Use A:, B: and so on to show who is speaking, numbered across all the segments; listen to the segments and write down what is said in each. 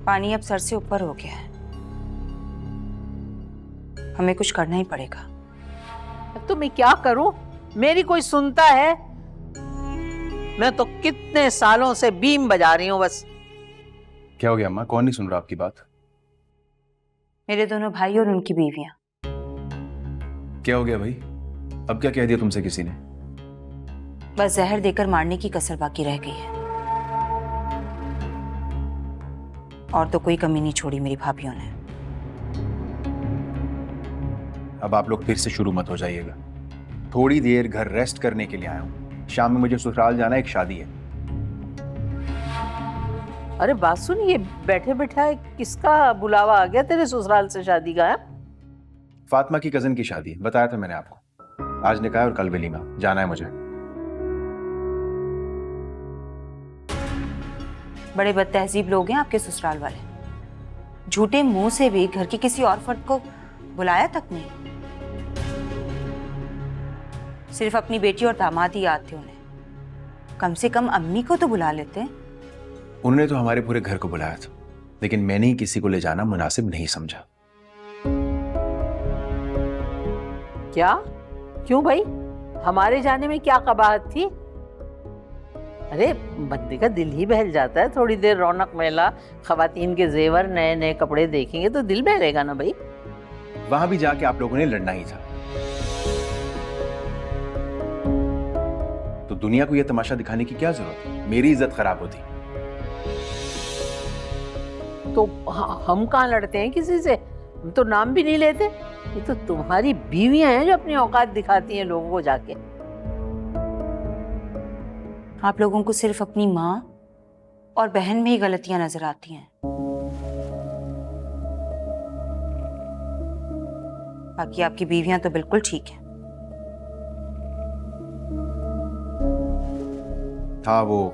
A: पानी अब सर से ऊपर हो गया है, हमें कुछ करना ही पड़ेगा।
B: तो मैं क्या करूं? मेरी कोई सुनता है? मैं तो कितने सालों से बीम बजा रही हूं बस।
C: क्या हो गया अम्मा, कौन नहीं सुन रहा आपकी बात?
A: मेरे दोनों भाई और उनकी बीवियां।
C: क्या हो गया भाई? अब क्या कह दिया तुमसे किसी ने?
A: बस जहर देकर मारने की कसर बाकी रह गई है, और तो कोई कमी नहीं छोड़ी मेरी भाभियों ने।
C: अब आप लोग फिर से शुरू मत हो जाइएगा। थोड़ी देर घर रेस्ट करने के लिए आया हूँ, शाम में मुझे ससुराल जाना, एक शादी है।
B: अरे बात सुन, ये बैठे बैठा किसका बुलावा आ गया तेरे ससुराल से शादी का है?
C: फातिमा की कजन की शादी है, बताया था मैंने आपको। आज निकाह है और कल वलीमा, जाना है मुझे।
A: बड़े बदतहजीब लोग हैं आपके ससुराल वाले। झूठे मुंह से भी घर के किसी और फर्द को बुलाया तक नहीं। सिर्फ अपनी बेटी और दामाद ही याद थे उन्हें, कम से कम अम्मी को तो बुला लेते।
C: उन्होंने तो हमारे पूरे घर को बुलाया था, लेकिन मैंने ही किसी को ले जाना मुनासिब नहीं समझा।
B: क्या? क्यों भाई? हमारे जाने में क्या कबाहत थी? अरे बंदे का दिल ही बहल जाता है, थोड़ी देर रौनक मेला, खवातीन के जेवर, नए नए कपड़े देखेंगे तो दिल बहलेगा ना भाई।
C: वहां भी जाके आप लोगों ने लड़ना ही था, तो दुनिया को यह तमाशा दिखाने की क्या जरूरत? मेरी इज्जत खराब होती।
B: तो हम कहाँ लड़ते हैं किसी से? हम तो नाम भी नहीं लेते। ये तो तुम्हारी बीवियां हैं जो अपनी औकात दिखाती हैं लोगों को जाके।
A: आप लोगों को सिर्फ अपनी माँ और बहन में ही गलतियां नजर आती हैं, बाकी आपकी बीवियां तो बिल्कुल ठीक हैं।
C: हाँ, वो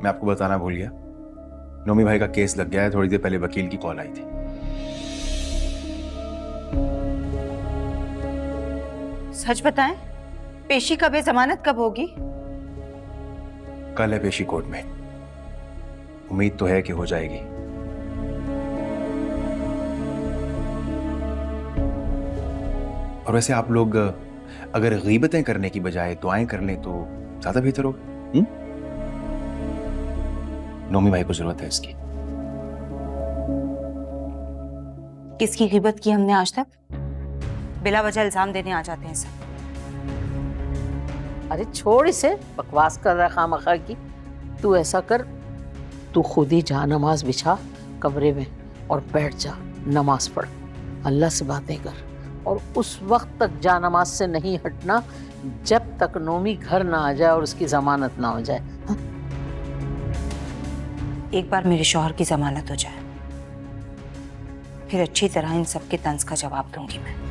C: मैं आपको बताना भूल गया, नोमी भाई का केस लग गया है। थोड़ी देर पहले वकील की कॉल आई थी।
A: सच बताएं, पेशी कब है? जमानत कब होगी?
C: कल है पेशी कोर्ट में, उम्मीद तो है कि हो जाएगी। और वैसे आप लोग अगर गीबतें करने की बजाय दुआएं कर लें तो ज्यादा बेहतर होगा। नोमी भाई को जरूरत है इसकी।
A: किसकी गिबत की हमने आज तक? बिला वजह इल्जाम देने आ जाते हैं सब।
B: अरे छोड़ इसे, बकवास कर रहा खामखा की। तू ऐसा कर, तू खुद ही जा, नमाज बिछा कमरे में और बैठ जा, नमाज पढ़, अल्लाह से बातें कर, और उस वक्त तक जा नमाज से नहीं हटना जब तक नोमी घर ना आ जाए और उसकी जमानत ना हो जाए। हाँ?
A: एक बार मेरे शौहर की जमानत हो जाए, फिर अच्छी तरह इन सब के तंज का जवाब दूंगी मैं।